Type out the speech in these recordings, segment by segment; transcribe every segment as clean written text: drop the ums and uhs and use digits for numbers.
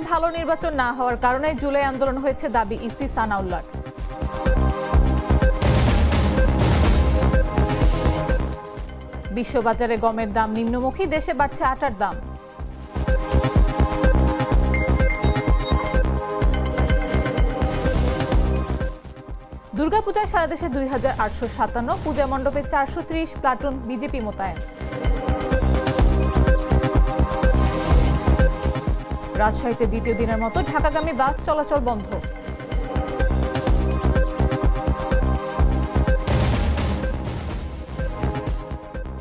ভালো নির্বাচন না হওয়ার কারণে জুলাই আন্দোলন হয়েছে দাবি ইসি সানাউল্লাহর। বিশ্ববাজারে গমের দাম নিম্নমুখী, দেশে বাড়ছে আটার দাম। দুর্গাপূজায় সারা দেশে 2857, পূজা মণ্ডপে 430 প্লাটুন বিজেপি মোতায়েন। রাজশাহীতে দ্বিতীয় দিনের মতো ঢাকাগামী বাস চলাচল বন্ধ।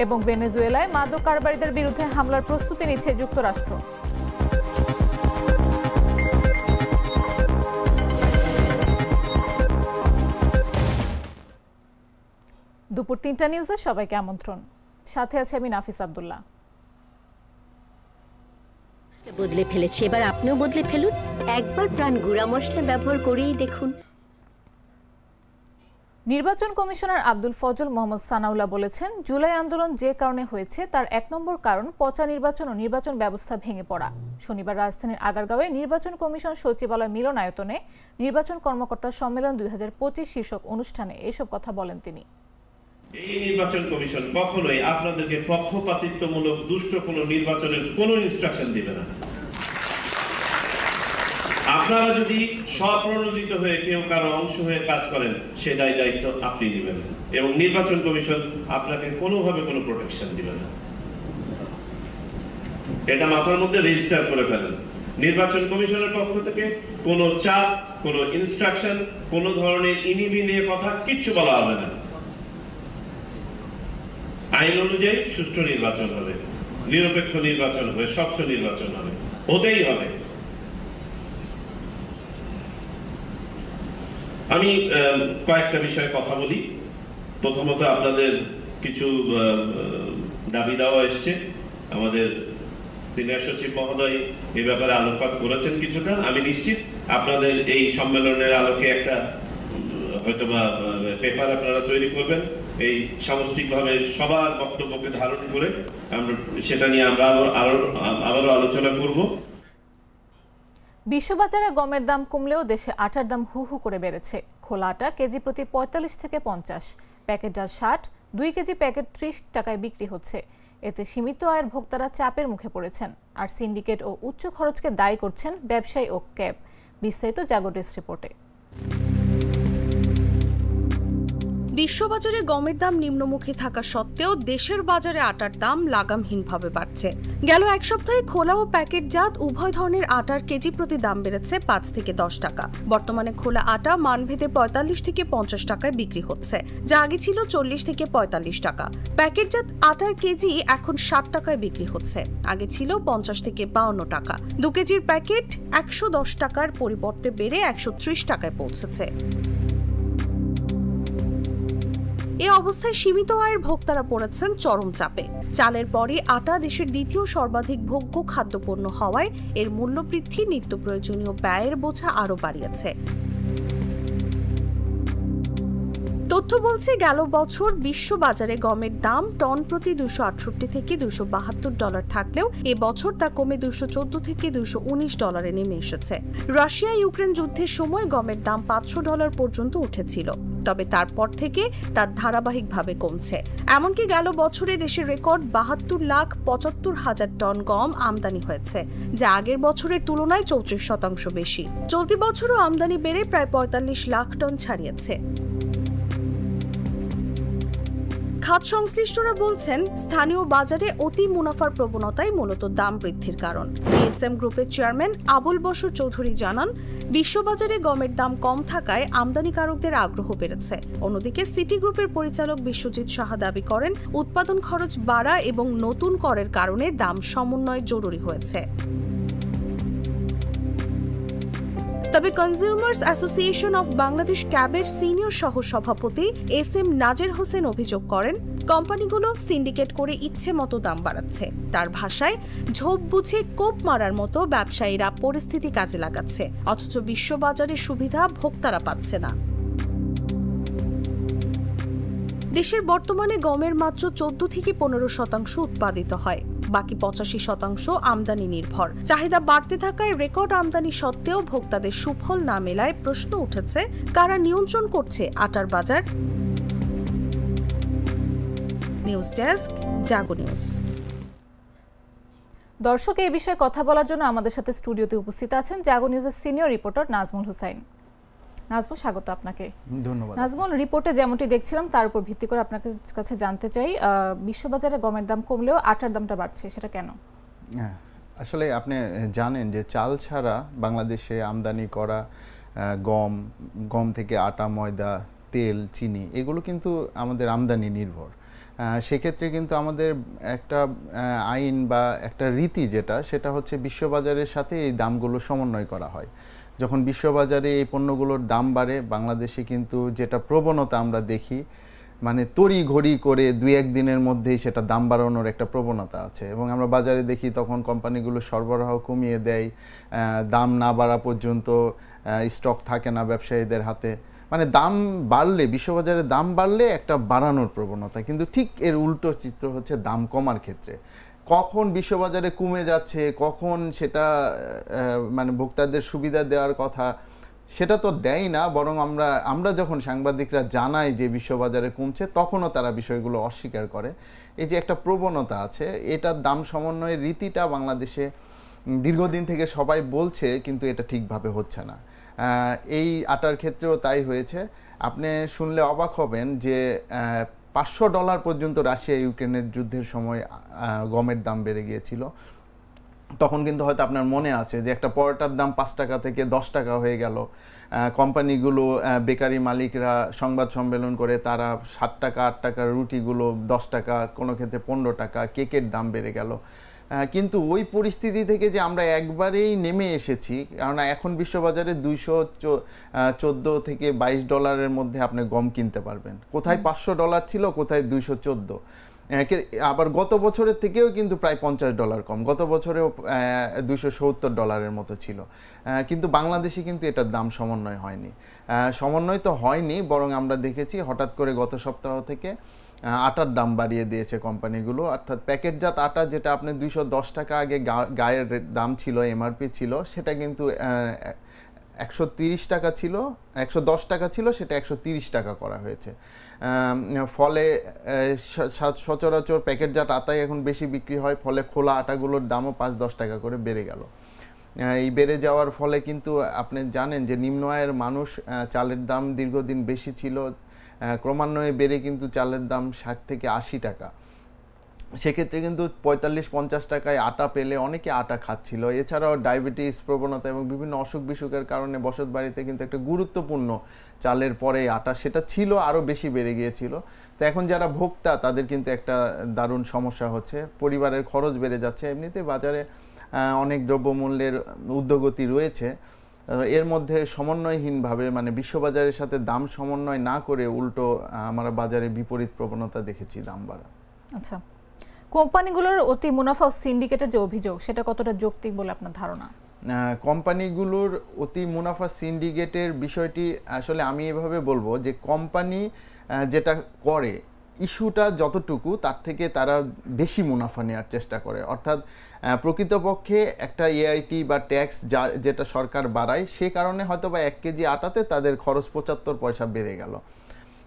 এবং ভেনেজুয়েলায় মাদক কারবারিদের বিরুদ্ধে হামলার প্রস্তুতি নিচ্ছে যুক্তরাষ্ট্র। দুপুর 3টা নিউজে সবাইকে আমন্ত্রণ। সাথে আছে আমি নাফিস আব্দুল্লাহ। বদলে ফেলেছে, এবার আপনিও বদলে ফেলুন। একবার প্রাণ গুঁড়া মশলা ব্যবহার করেই দেখুন। নির্বাচন কমিশনার আব্দুল ফজল মোহাম্মদ সানাউল্লাহ বলেছেন, জুলাই আন্দোলন যে কারণে হয়েছে তার 1 নম্বর কারণ পচা নির্বাচন ও নির্বাচন ব্যবস্থা ভেঙে পড়া। শনিবার রাজধানীর আগারগাঁওয়ে নির্বাচন কমিশন সচিবালয় মিলনায়তনে নির্বাচন কর্মকর্তা সম্মেলন 2025 শীর্ষক অনুষ্ঠানে এসব কথা বলেন তিনি। এই নির্বাচন কমিশন কখনোই আপনাদেরকে পক্ষপাতিত্বমূলক দুষ্ট কোনো নির্বাচনের কোনো ইনস্ট্রাকশন দিবে না। আপনারা যদি স্বপ্রণোদিত হয়ে কেউ কারো অংশ হয়ে কাজ করেন, সে দায়িত্ব আপনি নেবেন এবং নির্বাচন কমিশন আপনাকে কোনোভাবে কোনো প্রোটেকশন দিবে না। এটা মাথার মধ্যে রেজিস্টার করে ফেলেন। নির্বাচন কমিশনের পক্ষ থেকে কোনো চাপ, কোনো ইনস্ট্রাকশন, কোনো ধরনের ইনিমিনিয়ে কথা কিচ্ছু বলা হবে না। আইন অনুযায়ী সুষ্ঠু নির্বাচন হবে, নিরপেক্ষ নির্বাচন হবে, স্বচ্ছ নির্বাচন হবে, হতেই হবে। আমি কয়েকটা বিষয়ে কথা বলি। প্রথমত আপনাদের কিছু দাবি দেওয়া এসছে, আমাদের সিনিয়র সচিব মহোদয় এই ব্যাপারে আলোকপাত করেছেন কিছুটা। আমি নিশ্চিত আপনাদের এই সম্মেলনের আলোকে একটা হয়তোবা পেপার আপনারা তৈরি করবেন, এই সামষ্টিকভাবে সবার বক্তব্যকে ধারণ করে আমরা সেটা নিয়ে আমরা আবারও আলোচনা করব। বিশ্ববাজারে গমের দাম কমলেও দেশে আটার দাম হু হু করে বেড়েছে। খোলা আটা কেজি প্রতি 45 থেকে 50, প্যাকেটজাত 60, 2 কেজি প্যাকেট 30 টাকায় বিক্রি হচ্ছে। এতে সীমিত আয়ের ভোক্তারা চাপের মুখে পড়েছেন, আর সিন্ডিকেট ও উচ্চ খরচকে দায়ী করছেন ব্যবসায়ী ও ক্যাব। বিস্তারিত জাগো ডেস্ক রিপোর্টে। বিশ্ববাজারে গমের দাম নিম্নমুখী থাকা সত্ত্বেও দেশের বাজারে আটার দাম লাগামহীনভাবে বাড়ছে। গেল এক সপ্তাহে খোলা ও প্যাকেটজাত উভয় ধরনের আটার কেজি প্রতি দাম বেড়েছে 5 থেকে 10 টাকা। বর্তমানে খোলা আটা মানভেদে 45 থেকে 50 টাকায় বিক্রি হচ্ছে, যা আগে ছিল 40 থেকে 45 টাকা। প্যাকেটজাত আটার কেজি এখন 60 টাকায় বিক্রি হচ্ছে, আগে ছিল 50 থেকে 52 টাকা। 2 কেজির প্যাকেট 110 টাকার পরিবর্তে বেড়ে 130 টাকায় পৌঁছেছে। এ অবস্থায় সীমিত আয়ের ভোক্তারা পড়েছেন চরম চাপে। চালের পরই আটা দেশের দ্বিতীয় সর্বাধিক ভোগ্য খাদ্যপণ্য হওয়ায় এর মূল্য বৃদ্ধি নিত্য প্রয়োজনীয় ব্যয়ের বোঝা আরও বাড়িয়েছে। তথ্য বলছে, গেল বছর বিশ্ব বাজারে গমের দাম টন প্রতি 268 থেকে 272 ডলার থাকলেও এ বছর তা কমে 214 থেকে 219 ডলারে নেমে এসেছে। রাশিয়া ইউক্রেন যুদ্ধের সময় গমের দাম 500 ডলার পর্যন্ত উঠেছিল, তবে তারপর থেকে তার ধারাবাহিকভাবে কমছে। এমনকি গেল বছরে দেশের রেকর্ড 72,75,000 টন গম আমদানি হয়েছে, যা আগের বছরের তুলনায় 34% বেশি। চলতি বছরও আমদানি বেড়ে প্রায় 45 লাখ টন ছাড়িয়েছে। খাত সংশ্লিষ্টরা বলছেন, স্থানীয় বাজারে অতি মুনাফার প্রবণতাই মূলত দাম বৃদ্ধির কারণ। বিএসএম গ্রুপের চেয়ারম্যান আবুল বশর চৌধুরী জানান, বিশ্ববাজারে গমের দাম কম থাকায় আমদানিকারকদের আগ্রহ বেড়েছে। অন্যদিকে সিটি গ্রুপের পরিচালক বিশ্বজিৎ সাহা দাবি করেন, উৎপাদন খরচ বাড়া এবং নতুন করের কারণে দাম সমন্বয় জরুরি হয়েছে। তবে কনজিউমার্স অ্যাসোসিয়েশন অফ বাংলাদেশ ক্যাবের সিনিয়র সহ সভাপতি এস.এম. নাজের হোসেন অভিযোগ করেন, কোম্পানিগুলো সিন্ডিকেট করে ইচ্ছে মতো দাম বাড়াচ্ছে। তার ভাষায়, ঝোপ বুঝে কোপ মারার মতো ব্যবসায়ীরা পরিস্থিতি কাজে লাগাচ্ছে, অথচ বিশ্ববাজারের সুবিধা ভোক্তারা পাচ্ছে না। দেশের বর্তমানে গমের মাত্র 14 থেকে 15% উৎপাদিত হয়। বাকি 85% আমদানি নির্ভর। চাহিদা বাড়তে থাকায় রেকর্ড আমদানি সত্ত্বেও ভোক্তাদের সুফল না মেলায় প্রশ্ন উঠেছে, কারা নিয়ন্ত্রণ করছে আটার বাজার? নিউজ ডেস্ক, জাগো নিউজ। দর্শক, এই বিষয়ে কথা বলার জন্য আমাদের সাথে স্টুডিওতে উপস্থিত আছেন জাগো নিউজের সিনিয়র রিপোর্টার নাজমুল হুসাইন। নাজমুল, স্বাগত আপনাকে। ধন্যবাদ। নাজমুল, রিপোর্টে যেমনটি দেখছিলাম তার উপর ভিত্তি করে আপনার কাছে জানতে চাই, বিশ্ববাজারে গমের দাম কমলেও আটার দামটা বাড়ছে, সেটা কেন? আসলে আপনি জানেন যে চাল ছাড়া বাংলাদেশে আমদানি করা গম থেকে আটা, ময়দা, তেল, চিনি এগুলো কিন্তু আমাদের আমদানি নির্ভর। সেক্ষেত্রে কিন্তু আমাদের একটা আইন বা একটা রীতি সেটা হচ্ছে বিশ্ববাজারের সাথে এই দামগুলো সমন্বয় করা হয়। যখন বিশ্ববাজারে এই পণ্যগুলোর দাম বাড়ে, বাংলাদেশে কিন্তু যেটা প্রবণতা আমরা দেখি, মানে তড়ি ঘড়ি করে 2-1 দিনের মধ্যেই সেটা দাম বাড়ানোর একটা প্রবণতা আছে, এবং আমরা বাজারে দেখি তখন কোম্পানিগুলো সরবরাহ কমিয়ে দেয়, দাম না বাড়া পর্যন্ত স্টক থাকে না ব্যবসায়ীদের হাতে। মানে দাম বাড়লে, বিশ্ববাজারে দাম বাড়লে একটা বাড়ানোর প্রবণতা, কিন্তু ঠিক এর উল্টো চিত্র হচ্ছে দাম কমার ক্ষেত্রে। কখন বিশ্ববাজারে কমে যাচ্ছে, কখন সেটা মানে ভোক্তাদের সুবিধা দেওয়ার কথা সেটা তো দেয় না, বরং আমরা যখন সাংবাদিকরা জানাই যে বিশ্ববাজারে কমছে, তখনও তারা বিষয়গুলো অস্বীকার করে। এই যে একটা প্রবণতা আছে, এটার দাম সমন্বয়ের রীতিটা বাংলাদেশে দীর্ঘদিন থেকে সবাই বলছে, কিন্তু এটা ঠিকভাবে হচ্ছে না। এই আটার ক্ষেত্রেও তাই হয়েছে। আপনি শুনলে অবাক হবেন যে $500 পর্যন্ত রাশিয়া ইউক্রেনের যুদ্ধের সময় গমের দাম বেড়ে গিয়েছিল। তখন কিন্তু হয়তো আপনার মনে আছে যে একটা পরোটার দাম 5 টাকা থেকে 10 টাকা হয়ে গেল। কোম্পানিগুলো, বেকারি মালিকরা সংবাদ সম্মেলন করে তারা 7 টাকা 8 টাকার রুটিগুলো 10 টাকা, কোনো ক্ষেত্রে 15 টাকা, কেকের দাম বেড়ে গেল। কিন্তু ওই পরিস্থিতি থেকে যে আমরা একবারেই নেমে এসেছি, কারণ এখন বিশ্ববাজারে $214 থেকে $22 মধ্যে আপনি গম কিনতে পারবেন। কোথায় $500 ছিল, কোথায় 214। আবার গত বছরের থেকেও কিন্তু প্রায় $50 কম, গত বছরেও $270 মতো ছিল। কিন্তু বাংলাদেশে কিন্তু এটার দাম সমন্বয় হয়নি। সমন্বয় তো হয়নি, বরং আমরা দেখেছি হঠাৎ করে গত সপ্তাহ থেকে আটার দাম বাড়িয়ে দিয়েছে কোম্পানিগুলো। অর্থাৎ প্যাকেটজাত আটা, যেটা আপনি 210 টাকা আগে গায়ের দাম ছিল, এমআরপি ছিল, সেটা কিন্তু 130 টাকা ছিল, 110 টাকা ছিল, সেটা 130 টাকা করা হয়েছে। ফলে সচরাচর প্যাকেটজাত আটাই এখন বেশি বিক্রি হয়, ফলে খোলা আটাগুলোর দামও 5-10 টাকা করে বেড়ে গেল। এই বেড়ে যাওয়ার ফলে কিন্তু আপনি জানেন যে নিম্ন আয়ের মানুষ, চালের দাম দীর্ঘদিন বেশি ছিল, ক্রমান্বয়ে বেড়ে কিন্তু চালের দাম 60 থেকে 80 টাকা। সেক্ষেত্রে কিন্তু 45-50 টাকায় আটা পেলে অনেকে আটা খাচ্ছিল। এছাড়াও ডায়াবেটিস প্রবণতা এবং বিভিন্ন অসুখ বিসুখের কারণে বসত বাড়িতে কিন্তু একটা গুরুত্বপূর্ণ চালের পরে আটা, সেটা ছিল, আরও বেশি বেড়ে গিয়েছিল। তো এখন যারা ভোক্তা, তাদের কিন্তু একটা দারুণ সমস্যা হচ্ছে, পরিবারের খরচ বেড়ে যাচ্ছে। এমনিতে বাজারে অনেক দ্রব্যমূল্যের ঊর্ধ্বগতি রয়েছে, এর মধ্যে সমন্বয়হীনভাবে, মানে বিশ্ববাজারের সাথে দাম সমন্বয় না করে উল্টো আমরা বাজারে বিপরীত প্রবণতা দেখেছি, দাম বাড়া। আচ্ছা, কোম্পানিগুলোর অতি মুনাফা সিন্ডিকেটের যে অভিযোগ, সেটা কতটা যৌক্তিক বলে আপনার ধারণা? কোম্পানিগুলোর অতি মুনাফা সিন্ডিকেটের বিষয়টি আসলে আমি এভাবে বলবো যে কোম্পানি যেটা করে, ইস্যুটা যতটুকু তার থেকে তারা বেশি মুনাফা নেওয়ার চেষ্টা করে। অর্থাৎ প্রকৃতপক্ষে একটা এআইটি বা ট্যাক্স যেটা সরকার বাড়ায়, সে কারণে হয়তো বা 1 কেজি আটাতে তাদের খরচ 75 পয়সা বেড়ে গেল,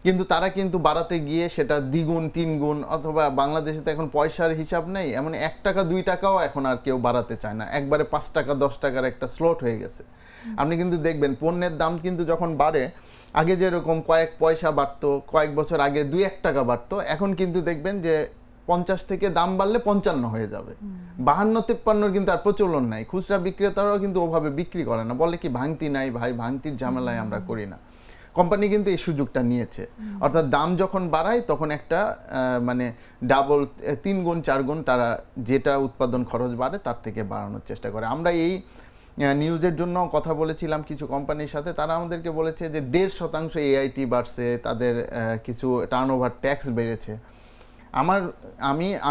কিন্তু তারা কিন্তু বাড়াতে গিয়ে সেটা দ্বিগুণ 3 গুণ, অথবা বাংলাদেশে তো এখন পয়সার হিসাব নেই, এমন 1 টাকা 2 টাকাও এখন আর কেউ বাড়াতে চায় না, একবারে 5 টাকা 10 টাকার একটা স্লট হয়ে গেছে। আপনি কিন্তু দেখবেন পণ্যের দাম কিন্তু যখন বাড়ে, আগে যেরকম কয়েক পয়সা বাড়তো, কয়েক বছর আগে 2-1 টাকা বাড়তো, এখন কিন্তু দেখবেন যে 50 থেকে দাম বাড়লে 55 হয়ে যাবে। 52-53 কিন্তু আর প্রচলন নাই। খুচরা বিক্রেতারাও কিন্তু ওভাবে বিক্রি করে না, বলে কি ভাঙতি নাই ভাই, ভাঙতির ঝামেলায় আমরা করি না। কোম্পানি কিন্তু এই সুযোগটা নিয়েছে, অর্থাৎ দাম যখন বাড়ায় তখন একটা মানে ডাবল 3 গুণ 4 গুণ তারা যেটা উৎপাদন খরচ বাড়ে তার থেকে বাড়ানোর চেষ্টা করে। আমরা এই নিউজের জন্য কথা বলেছিলাম কিছু কোম্পানির সাথে, তারা আমাদেরকে বলেছে যে 1.5% এআইটি বাড়ছে, তাদের কিছু টার্নওভার ট্যাক্স বেড়েছে।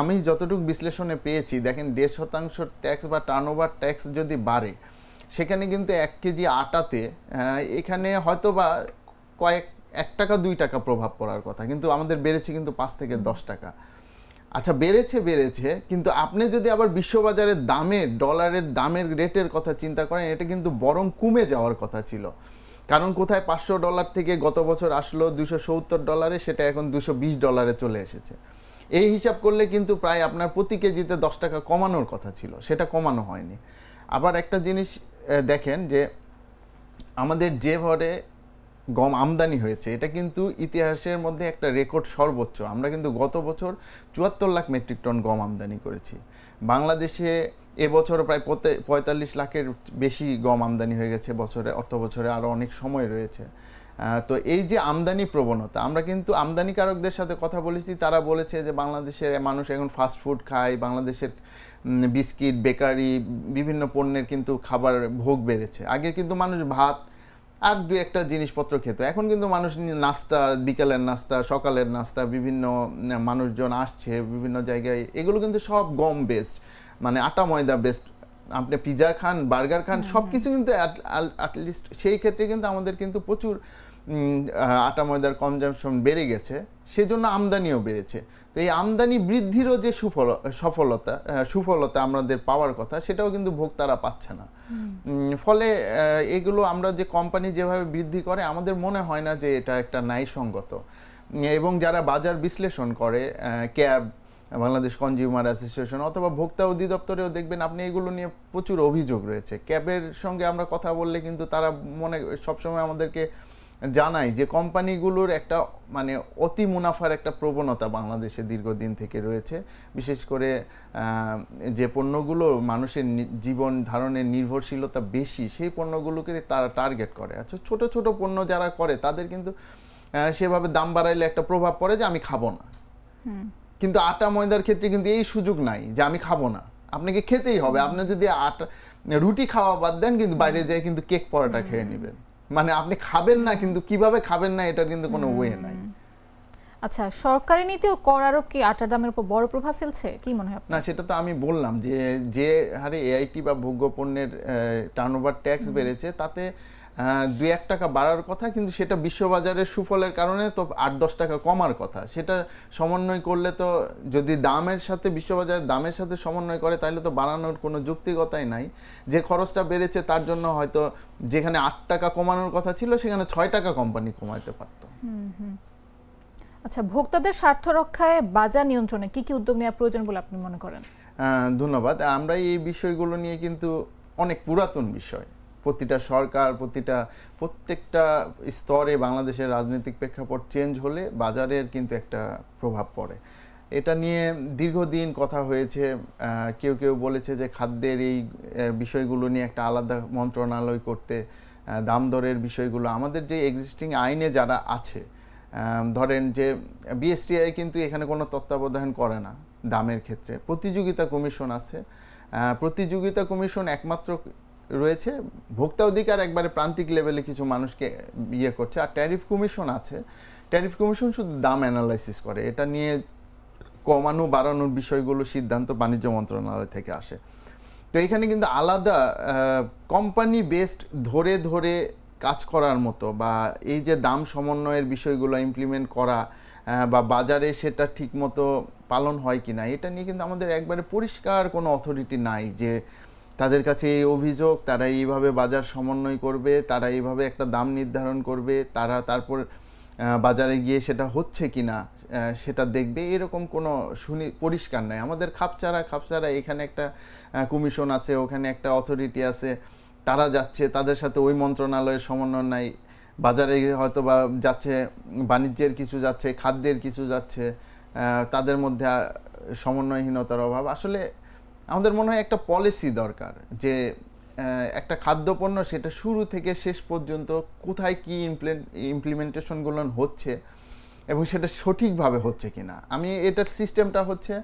আমি যতটুকু বিশ্লেষণে পেয়েছি, দেখেন 1.5% ট্যাক্স বা টার্নওভার ট্যাক্স যদি বাড়ে, সেখানে কিন্তু 1 কেজি আটাতে এখানে হয়তো বা 1 টাকা 2 টাকা প্রভাব পড়ার কথা, কিন্তু আমাদের বেড়েছে কিন্তু 5 থেকে 10 টাকা। আচ্ছা, বেড়েছে, কিন্তু আপনি যদি আবার বিশ্ববাজারের দামে ডলারের দামের রেটের কথা চিন্তা করেন, এটা কিন্তু বরং কমে যাওয়ার কথা ছিল। কারণ কোথায় $500 থেকে গত বছর আসলো $270, সেটা এখন $220 চলে এসেছে। এই হিসাব করলে কিন্তু প্রায় আপনার প্রতি কেজিতে 10 টাকা কমানোর কথা ছিল, সেটা কমানো হয়নি। আবার একটা জিনিস দেখেন যে আমাদের যে ভরে গম আমদানি হয়েছে, এটা কিন্তু ইতিহাসের মধ্যে একটা রেকর্ড সর্বোচ্চ। আমরা কিন্তু গত বছর 74 লাখ মেট্রিক টন গম আমদানি করেছি। বাংলাদেশে এবছর প্রায় 45 লাখের বেশি গম আমদানি হয়ে গেছে বছরে, অর্থ বছরে আরও অনেক সময় রয়েছে। তো এই যে আমদানি প্রবণতা, আমরা কিন্তু আমদানিকারকদের সাথে কথা বলেছি, তারা বলেছে যে বাংলাদেশের মানুষ এখন ফাস্ট ফুড খায়, বাংলাদেশের বিস্কিট, বেকারি, বিভিন্ন পণ্যের কিন্তু খাবার ভোগ বেড়েছে। আগে কিন্তু মানুষ ভাত আর দু একটা জিনিসপত্র খেত, এখন কিন্তু মানুষ নাস্তা, বিকালের নাস্তা, সকালের নাস্তা, বিভিন্ন মানুষজন আসছে বিভিন্ন জায়গায়, এগুলো কিন্তু সব গম বেসড, মানে আটা ময়দা বেসড। আপনি পিৎজা খান, বার্গার খান, সব কিছু কিন্তু অ্যাটলিস্ট সেই ক্ষেত্রে কিন্তু আমাদের কিন্তু প্রচুর আটা ময়দার কনজাম্পশন বেড়ে গেছে, সেজন্য আমদানিও বেড়েছে। তো এই আমদানি বৃদ্ধিরও যে সুফলতা আমাদের পাওয়ার কথা, সেটাও কিন্তু ভোক্তারা পাচ্ছে না। ফলে এগুলো আমরা যে কোম্পানি যেভাবে বৃদ্ধি করে, আমাদের মনে হয় না যে এটা একটা ন্যায়সঙ্গত। এবং যারা বাজার বিশ্লেষণ করে, ক্যাব, বাংলাদেশ কনজিউমার অ্যাসোসিয়েশন অথবা ভোক্তা অধিদপ্তরেও দেখবেন আপনি এগুলো নিয়ে প্রচুর অভিযোগ রয়েছে। ক্যাবের সঙ্গে আমরা কথা বললে কিন্তু তারা সবসময় আমাদেরকে জানায় যে কোম্পানিগুলোর একটা মানে অতি মুনাফার একটা প্রবণতা বাংলাদেশে দীর্ঘদিন থেকে রয়েছে। বিশেষ করে যে পণ্যগুলো মানুষের জীবন ধারণের নির্ভরশীলতা বেশি, সেই পণ্যগুলোকে তারা টার্গেট করে। আচ্ছা, ছোট ছোট পণ্য যারা করে তাদের কিন্তু সেভাবে দাম বাড়াইলে একটা প্রভাব পড়ে যে আমি খাবো না। কিন্তু আটা ময়দার ক্ষেত্রে কিন্তু এই সুযোগ নাই যে আমি খাবো না, আপনাকে খেতেই হবে। আপনি যদি রুটি খাওয়া বাদ দেন, কিন্তু বাইরে যেয়ে কিন্তু কেক পরোটা খেয়ে নেবেন, মানে আপনি খাবেন না, কিন্তু কিভাবে খাবেন না এটার কিন্তু কোনো ওয়ে নাই। আচ্ছা, সরকারি নীতি ও কর আরোপ কি আটার দামের উপর বড় প্রভাব ফেলছে, কি মনে হয়? না, সেটা তো আমি বললাম যে হারে এআইটি বা ভোগ্য পণ্যের টার্নওভার ট্যাক্স বেড়েছে, তাতে 2-1 টাকা বাড়ার কথা, কিন্তু সেটা বিশ্ববাজারের সুফলের কারণে তো 8-10 টাকা কমার কথা। সেটা সমন্বয় করলে তো, যদি দামের সাথে বিশ্ববাজারের দামের সাথে সমন্বয় করে, তাহলে তো বাড়ানোর কোনো যৌক্তিকতাই নাই। যে খরচটা বেড়েছে তার জন্য হয়তো যেখানে 8 টাকা কমানোর কথা ছিল, সেখানে 6 টাকা কোম্পানি কমাতে পারত। আচ্ছা, ভোক্তাদের স্বার্থ রক্ষায় বাজার নিয়ন্ত্রণে কি কি উদ্যোগ নেওয়া প্রয়োজন বলে আপনি মনে করেন? ধন্যবাদ। আমরা এই বিষয়গুলো নিয়ে কিন্তু অনেক পুরাতন বিষয়। প্রতিটা সরকার, প্রত্যেকটা স্তরে বাংলাদেশের রাজনৈতিক প্রেক্ষাপট চেঞ্জ হলে বাজারের কিন্তু একটা প্রভাব পড়ে। এটা নিয়ে দীর্ঘদিন কথা হয়েছে। কেউ কেউ বলেছে যে খাদ্যের এই বিষয়গুলো নিয়ে একটা আলাদা মন্ত্রণালয় করতে, দাম দরের বিষয়গুলো আমাদের যে এক্সিস্টিং আইনে যারা আছে, ধরেন যে বিএসটিআই কিন্তু এখানে কোনো তত্ত্বাবধান করে না দামের ক্ষেত্রে। প্রতিযোগিতা কমিশন আছে, প্রতিযোগিতা কমিশন একমাত্র রয়েছে, ভোক্তা অধিকার একবারে প্রান্তিক লেভেলে কিছু মানুষকে ইয়ে করছে। আর ট্যারিফ কমিশন আছে, ট্যারিফ কমিশন শুধু দাম অ্যানালাইসিস করে, এটা নিয়ে কমানো বাড়ানোর বিষয়গুলো সিদ্ধান্ত বাণিজ্য মন্ত্রণালয় থেকে আসে। তো এখানে কিন্তু আলাদা কোম্পানি বেসড ধরে ধরে কাজ করার মতো, বা এই যে দাম সমন্বয়ের বিষয়গুলো ইমপ্লিমেন্ট করা, বা বাজারে সেটা ঠিকমতো পালন হয় কি না, এটা নিয়ে কিন্তু আমাদের একবারে পরিষ্কার কোনো অথরিটি নাই যে তাদের কাছে এই অভিযোগ, তারা এইভাবে বাজার সমন্বয় করবে, তারা এইভাবে একটা দাম নির্ধারণ করবে, তারা তারপর বাজারে গিয়ে সেটা হচ্ছে কি না সেটা দেখবে, এরকম কোনো পরিষ্কার নাই। আমাদের খাপছাড়া এখানে একটা কমিশন আছে, ওখানে একটা অথরিটি আছে, তারা যাচ্ছে, তাদের সাথে ওই মন্ত্রণালয়ের সমন্বয় নাই। বাজারে হয়তো বা যাচ্ছে, বাণিজ্যের কিছু যাচ্ছে, খাদ্যের কিছু যাচ্ছে, তাদের মধ্যে সমন্বয়হীনতার অভাব। আসলে আমাদের মনে হয় একটা পলিসি দরকার, যে একটা খাদ্যপণ্য সেটা শুরু থেকে শেষ পর্যন্ত কোথায় কি ইমপ্লিমেন্টেশনগুলো হচ্ছে এবং সেটা সঠিকভাবে হচ্ছে কিনা। আমি এটার সিস্টেমটা হচ্ছে,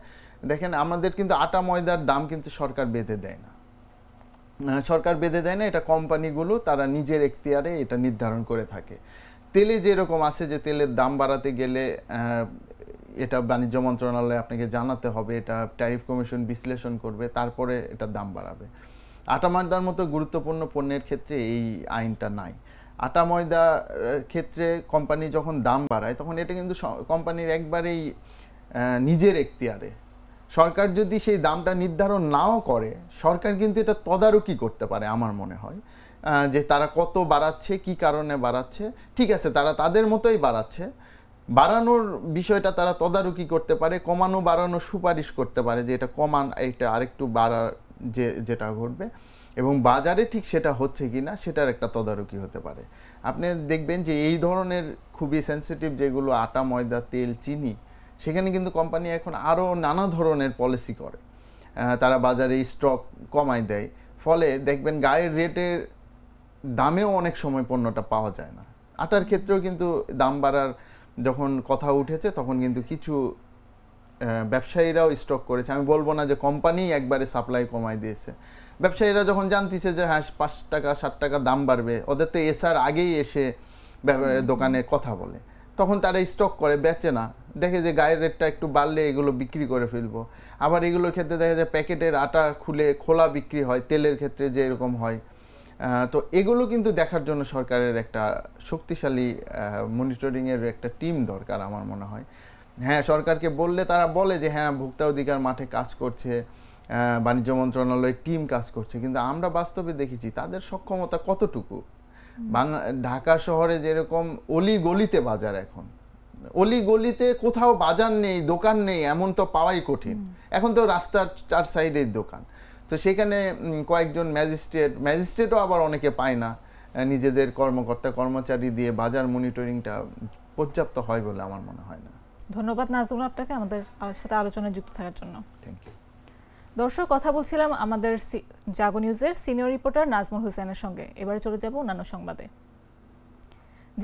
দেখেন আমাদের কিন্তু আটা ময়দার দাম কিন্তু সরকার বেঁধে দেয় না, এটা কোম্পানিগুলো তারা নিজের এখতিয়ারে এটা নির্ধারণ করে থাকে। তেলে যেরকম আছে যে তেলের দাম বাড়াতে গেলে এটা বাণিজ্য মন্ত্রণালয়ে আপনাকে জানাতে হবে, এটা ট্যারিফ কমিশন বিশ্লেষণ করবে, তারপরে এটা দাম বাড়াবে। আটা ময়দার মতো গুরুত্বপূর্ণ পণ্যের ক্ষেত্রে এই আইনটা নাই। আটা ময়দার ক্ষেত্রে কোম্পানি যখন দাম বাড়ায়, তখন এটা কিন্তু কোম্পানির একবারেই নিজের এখতিয়ারে। সরকার যদি সেই দামটা নির্ধারণ নাও করে, সরকার কিন্তু এটা তদারকি করতে পারে আমার মনে হয়, যে তারা কত বাড়াচ্ছে, কি কারণে বাড়াচ্ছে। ঠিক আছে, তারা তাদের মতোই বাড়াচ্ছে, বাড়ানোর বিষয়টা তারা তদারকি করতে পারে, কমানো বাড়ানো সুপারিশ করতে পারে যে এটা কমান, এটা আরেকটু বাড়া যেটা ঘটবে, এবং বাজারে ঠিক সেটা হচ্ছে কি না সেটার একটা তদারকি হতে পারে। আপনি দেখবেন যে এই ধরনের খুবই সেন্সিটিভ যেগুলো আটা, ময়দা, তেল, চিনি, সেখানে কিন্তু কোম্পানি এখন আরও নানা ধরনের পলিসি করে, তারা বাজারে স্টক কমায় দেয়, ফলে দেখবেন গায়ের রেটের দামেও অনেক সময় পণ্যটা পাওয়া যায় না। আটার ক্ষেত্রেও কিন্তু দাম বাড়ার যখন কথা উঠেছে তখন কিন্তু কিছু ব্যবসায়ীরাও স্টক করেছে। আমি বলবো না যে কোম্পানি একবারে সাপ্লাই কমায় দিয়েছে, ব্যবসায়ীরা যখন জানতেছে যে হ্যাঁ 5 টাকা 7 টাকা দাম বাড়বে, ওদের তো এসার আগেই এসে দোকানে কথা বলে, তখন তারা স্টক করে, বেচে না, দেখে যে গায়ের রেটটা একটু বাড়লে এগুলো বিক্রি করে ফেলবো। আবার এগুলোর ক্ষেত্রে দেখা যায় প্যাকেটের আটা খুলে খোলা বিক্রি হয়, তেলের ক্ষেত্রে যে এরকম হয়। তো এগুলো কিন্তু দেখার জন্য সরকারের একটা শক্তিশালী মনিটরিংয়ের একটা টিম দরকার আমার মনে হয়। হ্যাঁ, সরকারকে বললে তারা বলে যে হ্যাঁ ভোক্তা অধিকার মাঠে কাজ করছে, বাণিজ্য মন্ত্রণালয়ের টিম কাজ করছে, কিন্তু আমরা বাস্তবে দেখেছি তাদের সক্ষমতা কতটুকু। ঢাকা শহরে যেরকম অলি গলিতে বাজার, এখন অলি গলিতে কোথাও বাজার নেই, দোকান নেই, এমন তো পাওয়াই কঠিন। এখন তো রাস্তার 4 সাইডেই দোকান। তো সেখানে কয়েকজন ম্যাজিস্ট্রেটও আবার অনেকে পায় না, নিজেদের কর্মকর্তা কর্মচারী দিয়ে বাজার মনিটরিংটা পর্যাপ্ত হয় বলে আমার মনে হয় না। ধন্যবাদ নাজমুল আপনাকে আমাদের সাথে আলোচনায় যুক্ত থাকার জন্য। Thank you. দর্শক, কথা বলছিলাম আমাদের জাগো নিউজের সিনিয়র রিপোর্টার নাজমুল হোসেনের সঙ্গে। এবারে চলে যাব অন্যান্য সংবাদে।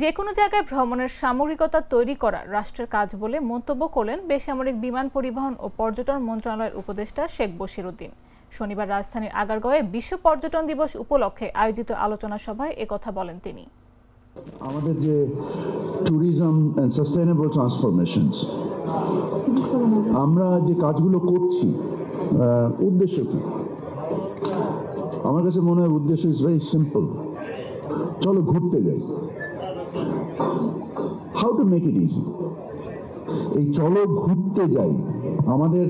যে কোনো জায়গায় ভ্রমণের সামগ্রিকতা তৈরি করা রাষ্ট্রের কাজ বলে মন্তব্য করলেন বেসামরিক বিমান পরিবহন ও পর্যটন মন্ত্রণালয়ের উপদেষ্টা শেখ বশিরউদ্দিন। শনিবার রাজধানীর আগারগাঁওয়ে বিশ্ব পর্যটন দিবস উপলক্ষে আয়োজিত আলোচনা সভায় একথা বলেন তিনি। আমাদের যে ট্যুরিজম এন্ড সাস্টেইনেবল ট্রান্সফরমেশনস, আমরা যে কাজগুলো করছি, উদ্দেশ্য কি? আমার কাছে মনে হয় উদ্দেশ্য ইজ ভেরি সিম্পল। চলো ঘুরতে যাই। How to make it easy. এই চলো ঘুরতে যাই আমাদের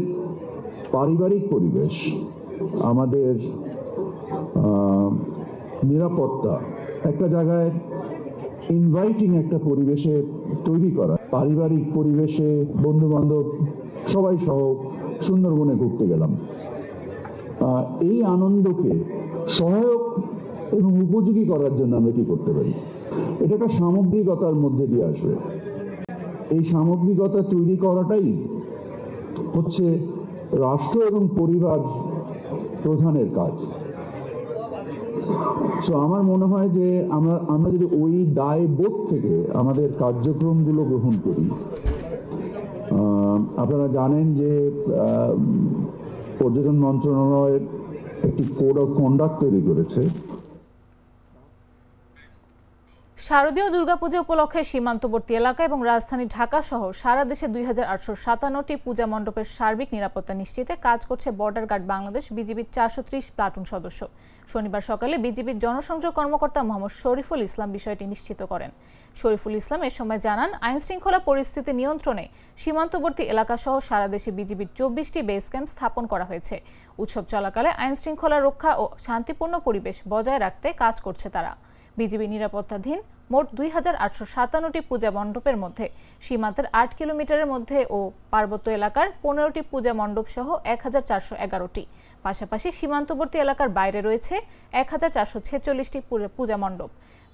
পারিবারিক পরিবেশ, আমাদের নিরাপত্তা, একটা জায়গায় ইনভাইটিং একটা পরিবেশে তৈরি করা, পারিবারিক পরিবেশে বন্ধু বান্ধব সবাই সহ সুন্দরবনে ঘুরতে গেলাম। এই আনন্দকে সহায়ক এবং উপযোগী করার জন্য আমরা কি করতে পারি? এটা একটা সামগ্রিকতার মধ্যে দিয়ে আসবে। এই সামগ্রিকতা তৈরি করাটাই হচ্ছে রাষ্ট্র এবং পরিবার প্রধানের কাজ। তো আমার মনে হয় যে আমরা যদি ওই দায়বোধ থেকে আমাদের কার্যক্রমগুলো গ্রহণ করি। আপনারা জানেন যে পর্যটন মন্ত্রণালয়ের একটি কোড অফ কন্ডাক্ট তৈরি করেছে। শারদীয় দুর্গাপূজা উপলক্ষে সীমান্তবর্তী এলাকা এবং রাজধানী ঢাকা সহ সারা দেশে 2857টি পূজা মণ্ডপের সার্বিক নিরাপত্তা নিশ্চিতে কাজ করছে বর্ডার গার্ড বাংলাদেশ বিজিবির 430 প্লাটুন সদস্য। শনিবার সকালে বিজিবির জনসংযোগ কর্মকর্তা মোহাম্মদ শরীফুল ইসলাম বিষয়টি নিশ্চিত করেন। শরীফুল ইসলাম এ সময় জানান, আইনশৃঙ্খলা পরিস্থিতি নিয়ন্ত্রণে সীমান্তবর্তী এলাকা সহ সারা দেশে বিজিবির 24টি বেস ক্যাম্প স্থাপন করা হয়েছে। উৎসব চলাকালে আইনশৃঙ্খলা রক্ষা ও শান্তিপূর্ণ পরিবেশ বজায় রাখতে কাজ করছে তারা। বিজিবি নিরাপত্তাধীন মোট 2857টি পূজা মণ্ডপের মধ্যে সীমান্তের 8 কিলোমিটারের মধ্যে ও পার্বত্য এলাকার 15টি পূজা মণ্ডপ সহ 1411টি। পাশাপাশি সীমান্তবর্তী এলাকার বাইরে রয়েছে 1446টি পূজা মণ্ডপ।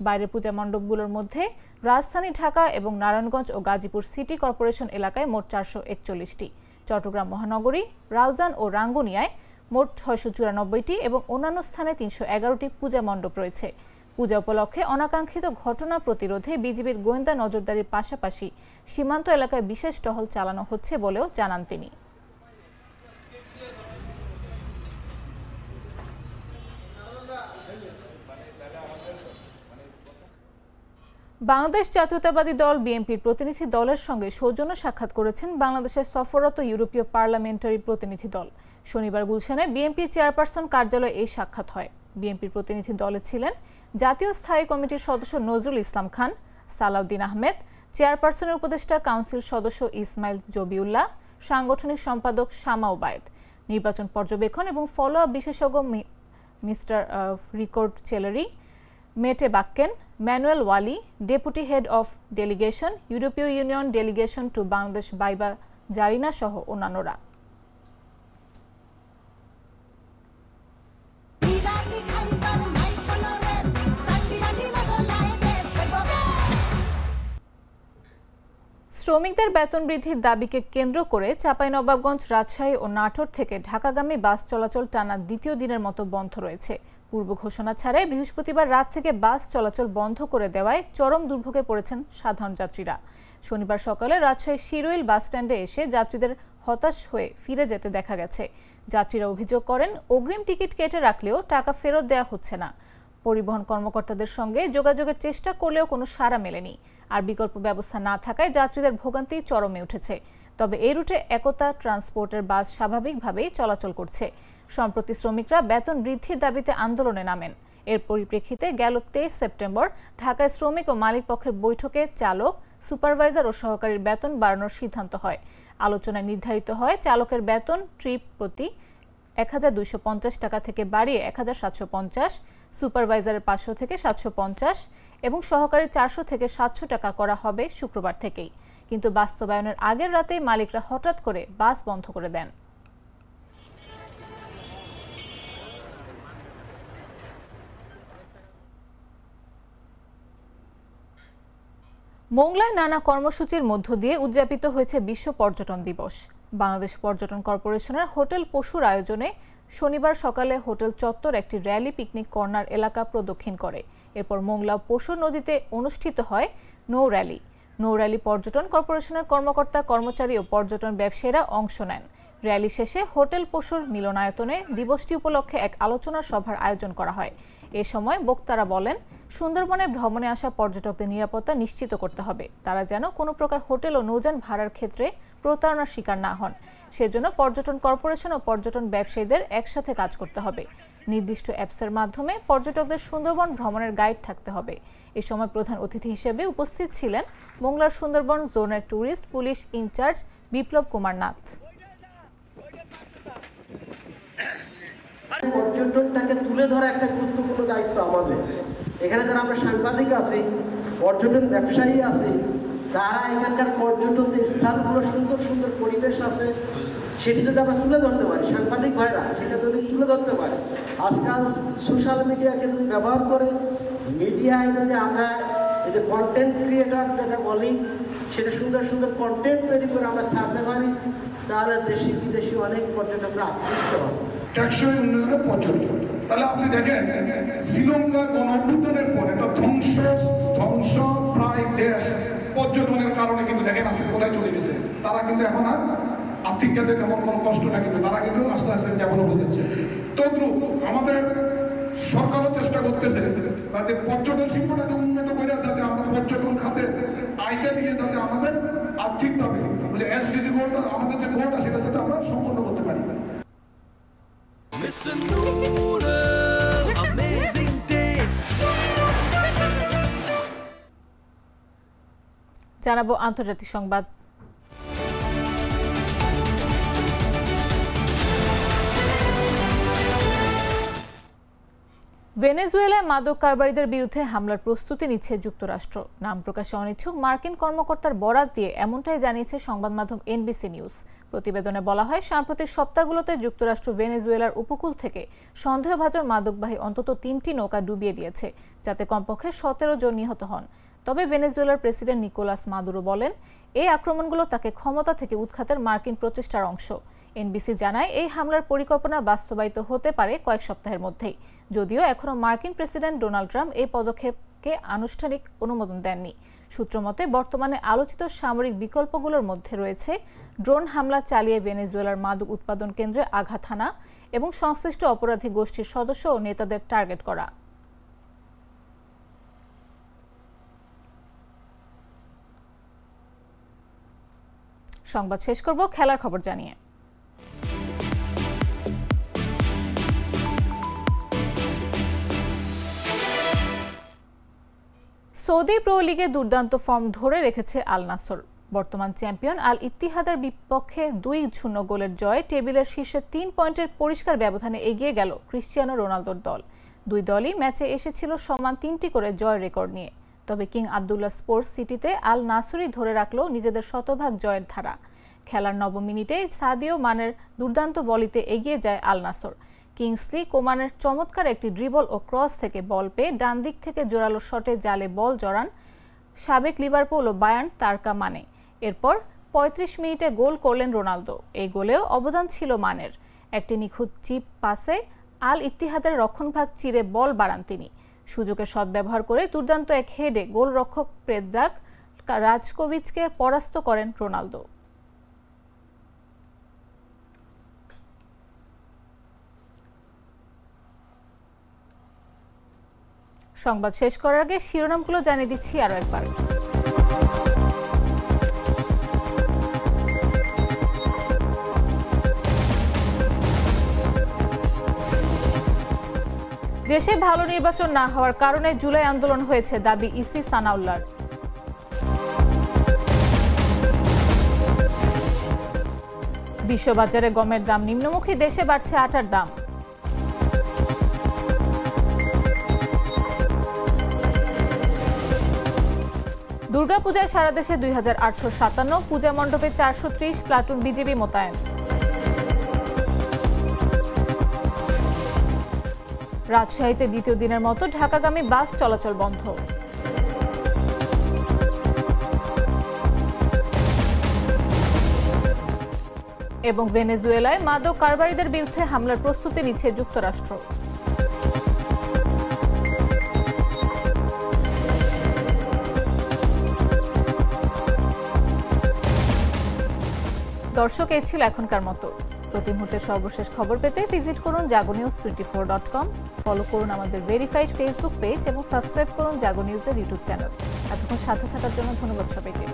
বাইরের পূজা মণ্ডপগুলোর মধ্যে রাজধানী ঢাকা এবং নারায়ণগঞ্জ ও গাজীপুর সিটি কর্পোরেশন এলাকায় মোট 441টি, চট্টগ্রাম মহানগরী, রাউজান ও রাঙ্গুনিয়ায় মোট 694টি এবং অন্যান্য স্থানে 311টি পূজা মণ্ডপ রয়েছে। পূজা উপলক্ষে অনাকাঙ্ক্ষিত ঘটনা প্রতিরোধে বিজিবির গোয়েন্দা নজরদারির পাশাপাশি সীমান্ত এলাকায় বিশেষ টহল চালানো হচ্ছে বলেও জানান তিনি। বাংলাদেশ জাতীয়তাবাদী দল বিএনপির প্রতিনিধি দলের সঙ্গে সৌজন্য সাক্ষাৎ করেছেন বাংলাদেশের সফররত ইউরোপীয় পার্লামেন্টারি প্রতিনিধি দল। শনিবার গুলশানে বিএনপি চেয়ারপারসন কার্যালয়ে এই সাক্ষাৎ হয়। বিএনপির প্রতিনিধি দলে ছিলেন জাতীয় স্থায়ী কমিটির সদস্য নজরুল ইসলাম খান, সালাউদ্দিন আহমেদ, চেয়ারপারসনের উপদেষ্টা কাউন্সিল সদস্য ইসমাইল জবিউল্লাহ, সাংগঠনিক সম্পাদক শামা ওবায়েদ, নির্বাচন পর্যবেক্ষণ এবং ফলো আপ বিশেষজ্ঞ mister Riccardo Chelleri, Mette Bakken, Manuel Wally, deputy head of delegation, ইউরোপীয় Union delegation to Bangladesh Baiba Zarina সহ অন্যান্যরা। শ্রমিকদের বেতন বৃদ্ধির দাবিকে কেন্দ্র করে চাঁপাইনবাবগঞ্জ, রাজশাহী ও নাটোর থেকে ঢাকাগামী বাস চলাচল টানা দ্বিতীয় দিনের মতো বন্ধ রয়েছে। পূর্ব ঘোষণা ছাড়াই বৃহস্পতিবার রাত থেকে বাস চলাচল বন্ধ করে দেওয়ায় চরম দুর্ভোগে পড়েছেন সাধারণ যাত্রীরা। শনিবার সকালে রাজশাহীর শিরোইল বাস স্ট্যান্ডে এসে যাত্রীদের হতাশ হয়ে ফিরে যেতে দেখা গেছে। যাত্রীরা অভিযোগ করেন, অগ্রিম টিকিট কেটে রাখলেও টাকা ফেরত দেওয়া হচ্ছে না। পরিবহন কর্মকর্তাদের সঙ্গে যোগাযোগের চেষ্টা করলেও কোনো সাড়া মেলেনি। আর বিকল্প ব্যবস্থা না থাকায় যাত্রীদের ভোগান্তি চরমে উঠেছে। তবে এই রুটে একতা ট্রান্সপোর্টের বাস স্বাভাবিকভাবেই চলাচল করছে। সম্প্রতি শ্রমিকরা বেতন বৃদ্ধির দাবিতে আন্দোলনে নামেন। এর পরিপ্রেক্ষিতে গেল 23 সেপ্টেম্বর ঢাকায় শ্রমিক ও মালিক পক্ষের বৈঠকে চালক, সুপারভাইজার ও সহকারীর বেতন বাড়ানোর সিদ্ধান্ত হয়। আলোচনায় নির্ধারিত হয় চালকের বেতন ট্রিপ প্রতি 1250 টাকা থেকে বাড়িয়ে 1750, সুপারভাইজারের 500 থেকে 750 এবং সহকারী 400 থেকে 700 টাকা করা হবে শুক্রবার থেকেই। কিন্তু বাস্তবায়নের আগের রাতেই মালিকরা হঠাৎ করে বাস বন্ধ করে দেন। মোংলায় নানা কর্মসূচির মধ্য দিয়ে উদযাপিত হয়েছে বিশ্ব পর্যটন দিবস। বাংলাদেশ পর্যটন কর্পোরেশনের হোটেল পশুর আয়োজনে শনিবার সকালে হোটেল চত্বর একটি র্যালি পিকনিক কর্নার এলাকা প্রদক্ষিণ করে। এরপর মোংলা পশুর নদীতে অনুষ্ঠিত হয় নৌ র্যালি। নৌ র্যালি পর্যটন কর্পোরেশনের কর্মকর্তা, কর্মচারী ও পর্যটন ব্যবসায়ীরা অংশ নেন। র্যালি শেষে হোটেল পশুর মিলনায়তনে দিবসটি উপলক্ষে এক আলোচনা সভার আয়োজন করা হয়। এ সময় বক্তারা বলেন, সুন্দরবনে ভ্রমণে আসা পর্যটকদের নিরাপত্তা নিশ্চিত করতে হবে। তারা যেন কোনো প্রকার হোটেল ও নৌযান ভাড়ার ক্ষেত্রে প্রতারণার শিকার না হন। সেজন্য পর্যটন কর্পোরেশন ও পর্যটন ব্যবসায়ীদের একসাথে কাজ করতে হবে। নির্দিষ্ট অ্যাপসের মাধ্যমে পর্যটকদের সুন্দরবন ভ্রমণের গাইড থাকতে হবে। এ সময় প্রধান অতিথি হিসেবে উপস্থিত ছিলেন মোংলার সুন্দরবন জোনের tourist police in charge Biplab Kumar Nath. পর্যটনটাকে তুলে ধরা একটা গুরুত্বপূর্ণ দায়িত্ব আমাদের। এখানে যারা আমরা সাংবাদিক আছি, পর্যটন ব্যবসায়ী আছি, তারা এখানকার পর্যটন যে স্থানগুলো সুন্দর সুন্দর পরিবেশ আছে সেটি যদি আমরা তুলে ধরতে পারি, সাংবাদিক ভাইরা সেটা যদি তুলে ধরতে পারে, আজকাল সোশ্যাল মিডিয়াকে যদি ব্যবহার করে, মিডিয়ায় যদি আমরা এই যে কন্টেন্ট ক্রিয়েটর যেটা বলি, সেটা সুন্দর সুন্দর কন্টেন্ট তৈরি করে আমরা ছাড়তে পারি, তাহলে দেশি বিদেশি অনেক পর্যটকরা আকৃষ্ট হবে। টেকসই উন্নয়নের পর্যটন। তাহলে আপনি দেখেন শ্রীলঙ্কা গণঅভ্যুত্থানের পরে একটা ধ্বংস প্রায় দেশ পর্যটনের কারণে কিন্তু দেখেন আজকে কোথায় চলে গেছে। তারা কিন্তু এখন আর আর্থিক খাতে তেমন কোনো কষ্ট না, কিন্তু তারা কিন্তু আস্তে আস্তে ডেভেলপ হচ্ছে। তদ্রুপ আমাদের সরকারও চেষ্টা করতেছে যাতে পর্যটন শিল্পটাকে উন্নত করে, যাতে আমরা পর্যটন খাতে আয়টা দিয়ে যাতে আমাদের আর্থিকভাবে এসডিজি গোলটা, আমাদের যে গোলটা সেটা যাতে আমরা সম্পন্ন করতে পারি। Mr. Noodle, amazing taste. জানাবো আন্তর্জাতিক সংবাদ। ভেনেজুয়েলায় মাদক কারবারিদের বিরুদ্ধে হামলার প্রস্তুতি নিচ্ছে যুক্তরাষ্ট্র। নাম প্রকাশে অনিচ্ছুক মার্কিন কর্মকর্তার বরাত দিয়ে এমনটাই জানিয়েছে সংবাদ মাধ্যম এনবিসি নিউজ। প্রতিবেদনে বলা হয়, সাম্প্রতিক সপ্তাহগুলোতে যুক্তরাষ্ট্র ভেনেজুয়েলার উপকূল থেকে সন্দেহভাজন মাদকবাহী অন্তত 3টি নৌকা ডুবিয়ে দিয়েছে, যাতে কমপক্ষে 17 জন নিহত হন। তবে ভেনেজুয়েলার প্রেসিডেন্ট নিকোলাস মাদুরো বলেন, এই আক্রমণগুলো তাকে ক্ষমতা থেকে উৎখাতের মার্কিন প্রচেষ্টার অংশ। এনবিসি জানায়, এই হামলার পরিকল্পনা বাস্তবায়িত হতে পারে কয়েক সপ্তাহের মধ্যেই, যদিও এখনও মার্কিন প্রেসিডেন্ট ডোনাল্ড ট্রাম্প এই পদক্ষেপকে আনুষ্ঠানিক অনুমোদন দেননি। সূত্রমতে বর্তমানে আলোচিত সামরিক বিকল্পগুলোর মধ্যে রয়েছে ড্রোন হামলা চালিয়ে ভেনেজুয়েলার মাদক উৎপাদন কেন্দ্রে আঘাত হানা এবং সংশ্লিষ্ট অপরাধী গোষ্ঠীর সদস্য ও নেতাদের টার্গেট করা। সংবাদ শেষ করব খেলার খবর জানিয়ে। সৌদি প্রো লিগে দুর্দান্ত ফর্ম ধরে রেখেছে আল নাসর। বর্তমান চ্যাম্পিয়ন আল ইত্তিহাদের বিপক্ষে 2-0 গোলের জয়ে টেবিলের শীর্ষে 3 পয়েন্টের পরিষ্কার ব্যবধানে এগিয়ে গেল ক্রিশ্চিয়ানো রোনালদোর দল। দুই দলই ম্যাচে এসেছিল সমান 3টি করে জয়ের রেকর্ড নিয়ে। তবে কিং আবদুল্লাহ স্পোর্টস সিটিতে আল নাসরই ধরে রাখল নিজেদের শতভাগ জয়ের ধারা। খেলার 9 মিনিটে সাদিও মানের দুর্দান্ত বলিতে এগিয়ে যায় আল নাসর। কিংসলি কোমানের চমৎকার একটি ড্রিবল ও ক্রস থেকে বল পেয়ে ডান দিক থেকে জোরালো শটে জালে বল জড়ান সাবেক লিভারপুল ও বায়ার্ন তারকা মানে। এরপর 35 মিনিটে গোল করলেন রোনালদো। এই গোলেও অবদান ছিল মানের। একটি নিখুঁত চিপ পাসে আল ইত্তিহাদের রক্ষণভাগ চিরে বল বাড়ান তিনি। সুযোগের সদ্ব্যবহার করে দুর্দান্ত এক হেডে গোলরক্ষক প্রেদ্রাগ রাজকোভিচকে পরাস্ত করেন রোনালদো। সংবাদ শেষ করার আগে শিরোনামগুলো জানিয়ে দিচ্ছি আরো একবার। দেশে ভালো নির্বাচন না হওয়ার কারণে জুলাই আন্দোলন হয়েছে, দাবি ইসি সানাউল্লাহর। বিশ্ববাজারে গমের দাম নিম্নমুখী, দেশে বাড়ছে আটার দাম। দুর্গাপূজায় সারা দেশে 2857, পূজা মণ্ডপে 430 প্লাটুন বিজিবি মোতায়েন। রাজশাহীতে দ্বিতীয় দিনের মতো ঢাকাগামী বাস চলাচল বন্ধ। এবং ভেনেজুয়েলায় মাদক কারবারিদের বিরুদ্ধে হামলার প্রস্তুতি নিচ্ছে যুক্তরাষ্ট্র। দর্শক, এই ছিল এখনকার মতো। প্রতি মুহূর্তের সর্বশেষ খবর পেতে ভিজিট করুন jagonews24.com, ফলো করুন আমাদের ভেরিফাইড ফেসবুক পেজ এবং সাবস্ক্রাইব করুন জাগো নিউজের ইউটিউব চ্যানেল। এতক্ষণ সাথে থাকার জন্য ধন্যবাদ সবাইকে।